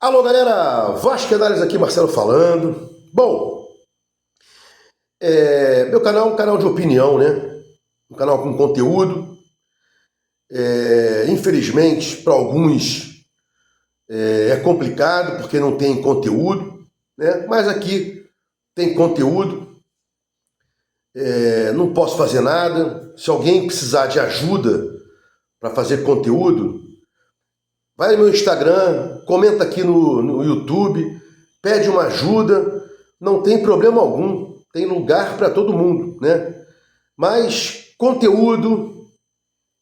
Alô galera, Vascarenses aqui, Marcelo falando. Bom, meu canal é um canal de opinião, né? Um canal com conteúdo. Infelizmente, para alguns é complicado porque não tem conteúdo, né? Mas aqui tem conteúdo. Não posso fazer nada. Se alguém precisar de ajuda para fazer conteúdo, vai no meu Instagram, comenta aqui no YouTube, pede uma ajuda, não tem problema algum, tem lugar para todo mundo, né? Mas conteúdo,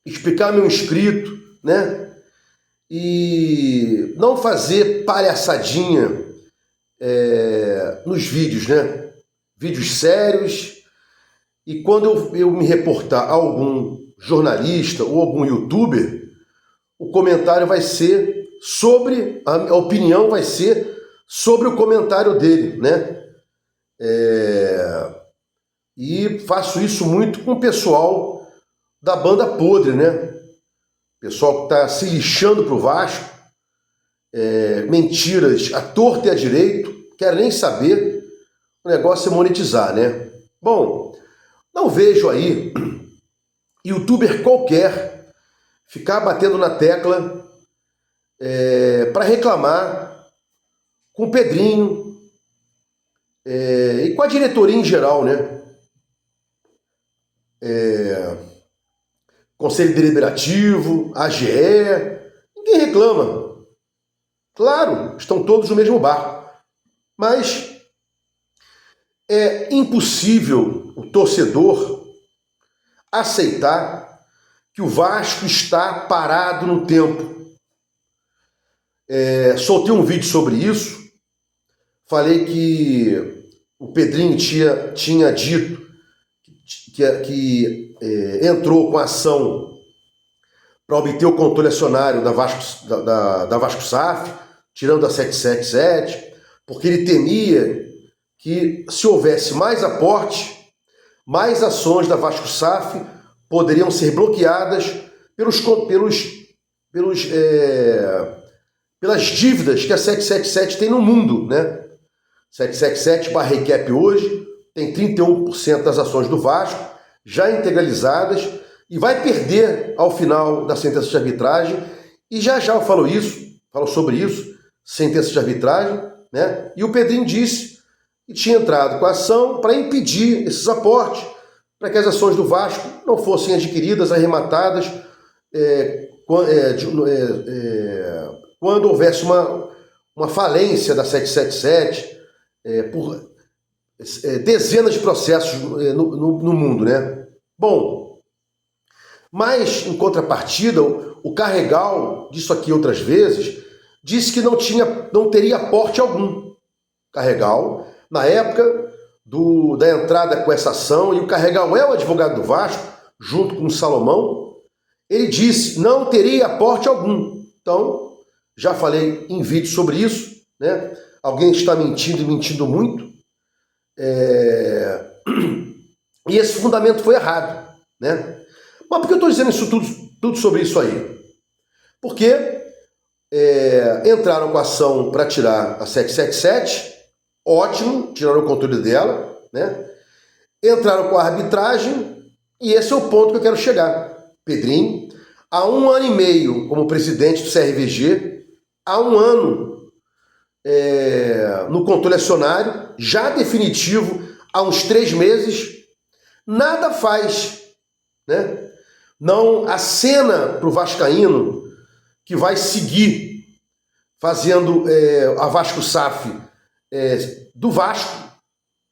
explicar meu inscrito, né? E não fazer palhaçadinha nos vídeos, né? Vídeos sérios. E quando eu me reportar a algum jornalista ou algum youtuber, o comentário vai ser sobre, a opinião vai ser sobre o comentário dele, né? E faço isso muito com o pessoal da banda podre, né? Pessoal que está se lixando pro Vasco, mentiras à torta e à direito, quero nem saber, o negócio é monetizar, né? Bom, não vejo aí youtuber qualquer ficar batendo na tecla para reclamar com o Pedrinho e com a diretoria em geral, né? Conselho Deliberativo, AGE, ninguém reclama. Claro, estão todos no mesmo barco. Mas é impossível o torcedor aceitar que o Vasco está parado no tempo. Soltei um vídeo sobre isso, falei que o Pedrinho tinha dito que entrou com ação para obter o controle acionário da Vasco SAF, tirando a 777, porque ele temia que se houvesse mais aporte, mais ações da Vasco SAF poderiam ser bloqueadas pelas dívidas que a 777 tem no mundo, né? 777/Recap hoje tem 31% das ações do Vasco já integralizadas e vai perder ao final da sentença de arbitragem. E já eu falo sobre isso, sentença de arbitragem, né? E o Pedrinho disse que tinha entrado com a ação para impedir esses aportes, para que as ações do Vasco não fossem adquiridas, arrematadas, quando houvesse uma falência da 777, por dezenas de processos no mundo, né? Bom, mas, em contrapartida, o Carregal, disso aqui outras vezes, disse que não teria aporte algum. Carregal, na época da entrada com essa ação, e o Carregal é o advogado do Vasco, junto com o Salomão, ele disse não teria aporte algum. Então, já falei em vídeo sobre isso, né? Alguém está mentindo e mentindo muito. E esse fundamento foi errado, né? Mas por que eu estou dizendo isso tudo sobre isso aí? Porque entraram com a ação para tirar a 777, ótimo, tiraram o controle dela, né? Entraram com a arbitragem, e esse é o ponto que eu quero chegar. Pedrinho, há 1 ano e meio como presidente do CRVG, há 1 ano no controle acionário, já definitivo há uns 3 meses, nada faz, né? Não acena para o vascaíno que vai seguir fazendo a Vasco SAF do Vasco,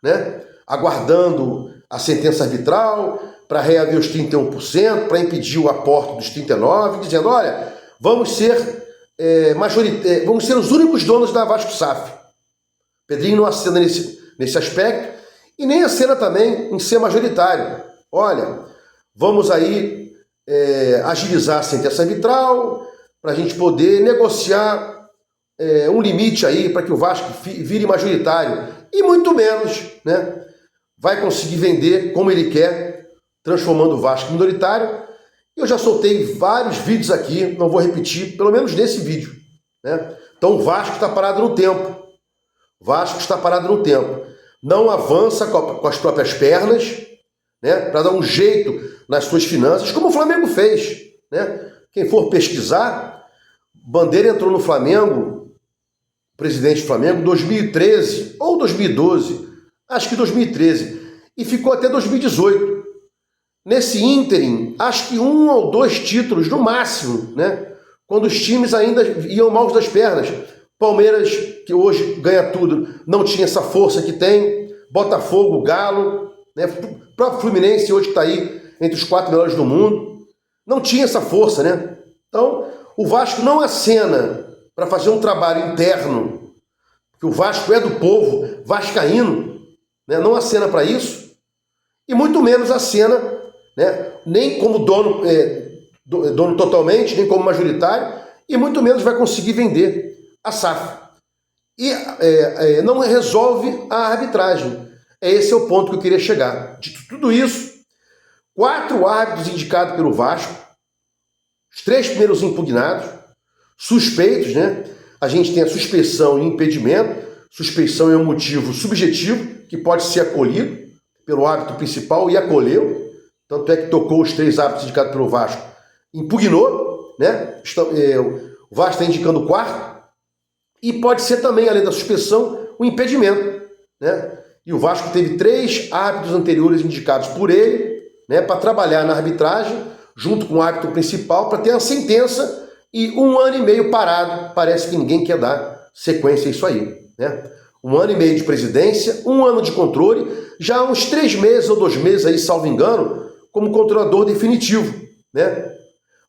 né? Aguardando a sentença arbitral para reaver os 31%, para impedir o aporte dos 39%, dizendo, olha, vamos ser os únicos donos da Vasco SAF. Pedrinho não acena nesse aspecto e nem acena também em ser majoritário. Olha, vamos aí agilizar a sentença arbitral para a gente poder negociar um limite aí para que o Vasco vire majoritário. E muito menos, né? Vai conseguir vender como ele quer, transformando o Vasco em minoritário. Eu já soltei vários vídeos aqui, não vou repetir, pelo menos nesse vídeo, né? Então o Vasco está parado no tempo. O Vasco está parado no tempo. Não avança com as próprias pernas, né? Para dar um jeito nas suas finanças, como o Flamengo fez, né? Quem for pesquisar, Bandeira entrou no Flamengo, presidente do Flamengo, 2013 ou 2012, acho que 2013, e ficou até 2018. Nesse ínterim, acho que 1 ou 2 títulos no máximo, né? Quando os times ainda iam mal das pernas. Palmeiras, que hoje ganha tudo, não tinha essa força que tem. Botafogo, Galo, né? O próprio Fluminense hoje está aí entre os 4 melhores do mundo. Não tinha essa força, né? Então, o Vasco não acena para fazer um trabalho interno, que o Vasco é do povo vascaíno, né? Não acena para isso, e muito menos acena, né? Nem como dono, dono totalmente, nem como majoritário, e muito menos vai conseguir vender a SAF. E não resolve a arbitragem. Esse é o ponto que eu queria chegar. De tudo isso, 4 árbitros indicados pelo Vasco, os 3 primeiros impugnados, suspeitos, né? A gente tem a suspeição e impedimento. Suspeição é um motivo subjetivo que pode ser acolhido pelo árbitro principal e acolheu. Tanto é que tocou os 3 árbitros indicados pelo Vasco, impugnou, né? O Vasco está indicando o 4º. E pode ser também, além da suspensão, o impedimento, né? E o Vasco teve 3 árbitros anteriores indicados por ele, né, para trabalhar na arbitragem, junto com o árbitro principal, para ter a sentença e 1 ano e meio parado. Parece que ninguém quer dar sequência a isso aí, né? 1 ano e meio de presidência, 1 ano de controle, já uns 3 meses ou 2 meses aí, salvo engano, como controlador definitivo, né?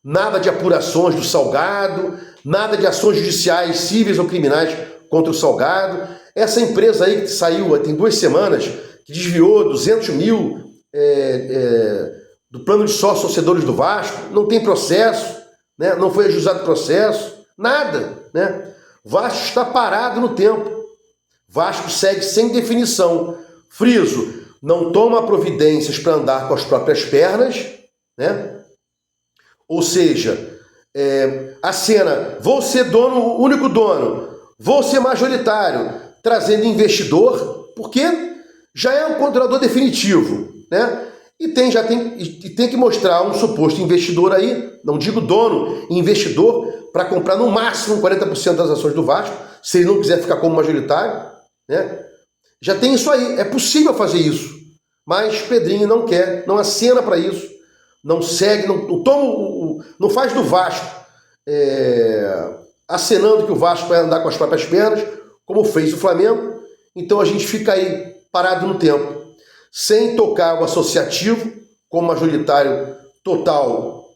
Nada de apurações do Salgado, nada de ações judiciais, cíveis ou criminais contra o Salgado. Essa empresa aí que saiu tem 2 semanas, que desviou 200 mil do plano de sócios torcedores do Vasco, não tem processo, né? Não foi ajuizado processo, nada, né? O Vasco está parado no tempo. Vasco segue sem definição. Friso, não toma providências para andar com as próprias pernas, né? Ou seja, a cena, vou ser dono, único dono, vou ser majoritário, trazendo investidor, porque já é um controlador definitivo, né? E tem que mostrar um suposto investidor aí, não digo dono, investidor, para comprar no máximo 40% das ações do Vasco, se ele não quiser ficar como majoritário, né? Já tem isso aí, é possível fazer isso, mas Pedrinho não quer, não acena para isso, não segue, não faz do Vasco acenando que o Vasco vai andar com as próprias pernas, como fez o Flamengo. Então a gente fica aí parado no tempo, sem tocar o associativo como majoritário total,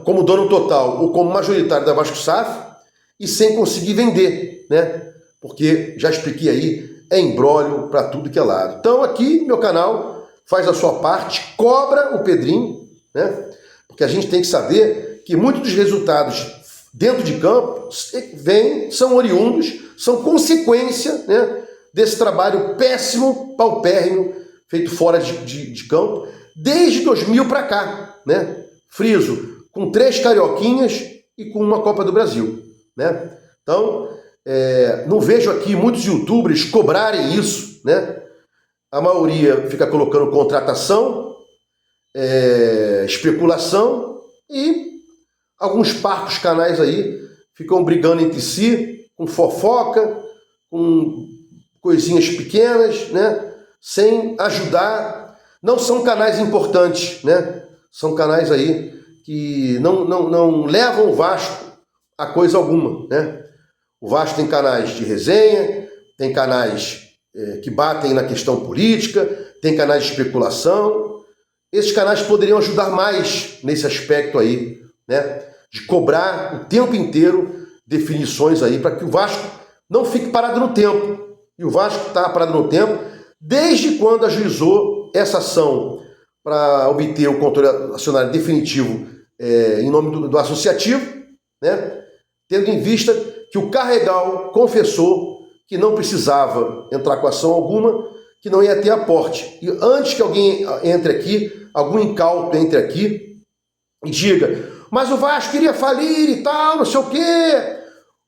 como dono total ou como majoritário da Vasco SAF, e sem conseguir vender, né? Porque já expliquei aí, é imbróglio para tudo que é lado. Então aqui meu canal faz a sua parte, cobra o Pedrinho, né? Porque a gente tem que saber que muitos dos resultados dentro de campo são oriundos, são consequência, né, desse trabalho péssimo, paupérrimo, feito fora de campo, desde 2000 para cá, né? Friso, com 3 carioquinhas e com uma Copa do Brasil, né? Então, não vejo aqui muitos youtubers cobrarem isso, né? A maioria fica colocando contratação, especulação, e alguns parcos canais aí ficam brigando entre si, com fofoca, com coisinhas pequenas, né? Sem ajudar. Não são canais importantes, né? São canais aí que não levam o Vasco a coisa alguma, né? O Vasco tem canais de resenha, tem canais que batem na questão política, tem canais de especulação. Esses canais poderiam ajudar mais nesse aspecto aí, né? De cobrar o tempo inteiro definições aí para que o Vasco não fique parado no tempo. E o Vasco está parado no tempo desde quando ajuizou essa ação para obter o controle acionário definitivo em nome do associativo, né? Tendo em vista que o Carregal confessou que não precisava entrar com ação alguma, que não ia ter aporte. E antes que alguém entre aqui, algum incauto entre aqui e diga, mas o Vasco queria falir e tal, não sei o quê,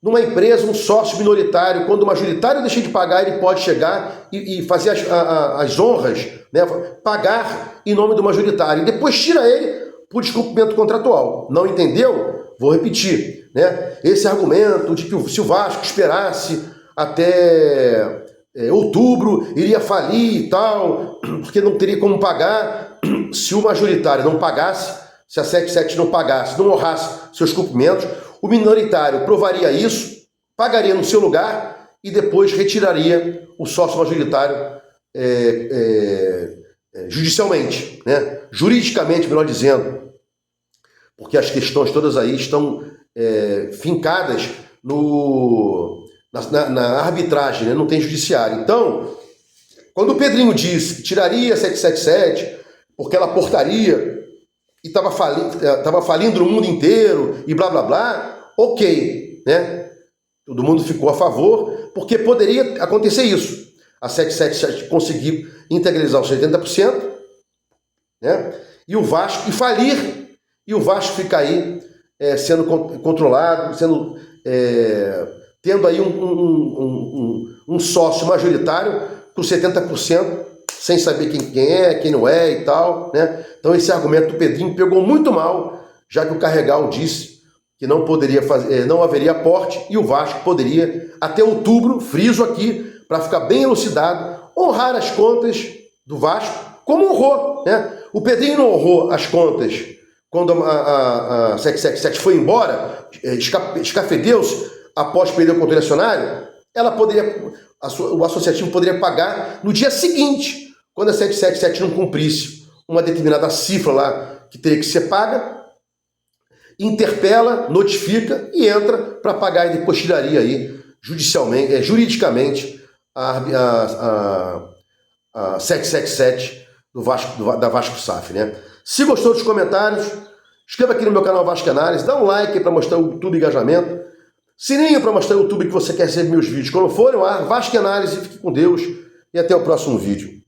numa empresa, um sócio minoritário, quando o majoritário deixa de pagar, ele pode chegar e fazer as honras, né, pagar em nome do majoritário, e depois tira ele por descumprimento contratual. Não entendeu? Vou repetir, né? Esse argumento de que se o Vasco esperasse até outubro, iria falir e tal, porque não teria como pagar, se o majoritário não pagasse, se a 77 não pagasse, não honrasse seus cumprimentos, o minoritário provaria isso, pagaria no seu lugar e depois retiraria o sócio majoritário judicialmente, né? Juridicamente, melhor dizendo, porque as questões todas aí estão fincadas na arbitragem, né? Não tem judiciário. Então, quando o Pedrinho disse que tiraria a 777 porque ela portaria e estava falindo no mundo inteiro e blá blá blá, ok, né? Todo mundo ficou a favor, porque poderia acontecer isso. A 777 conseguir integralizar os 70%, né? E o Vasco falir, e o Vasco fica aí sendo controlado, tendo aí um sócio majoritário com 70%, sem saber quem é, quem não é e tal, né? Então esse argumento do Pedrinho pegou muito mal, já que o Carregal disse que não poderia fazer, não haveria aporte, e o Vasco poderia, até outubro, friso aqui, para ficar bem elucidado, honrar as contas do Vasco, como honrou, né? O Pedrinho não honrou as contas quando a 777 foi embora, escafedeu-se após perder o controle acionário, o associativo poderia pagar no dia seguinte, quando a 777 não cumprisse uma determinada cifra lá que teria que ser paga, interpela, notifica e entra para pagar e depois tiraria aí juridicamente a 777 da Vasco SAF, né? Se gostou dos comentários, inscreva aqui no meu canal Vasco Análise, dá um like para mostrar o YouTube engajamento, sininho para mostrar o YouTube que você quer receber meus vídeos quando forem ao ar. Vasco Análise, fique com Deus e até o próximo vídeo.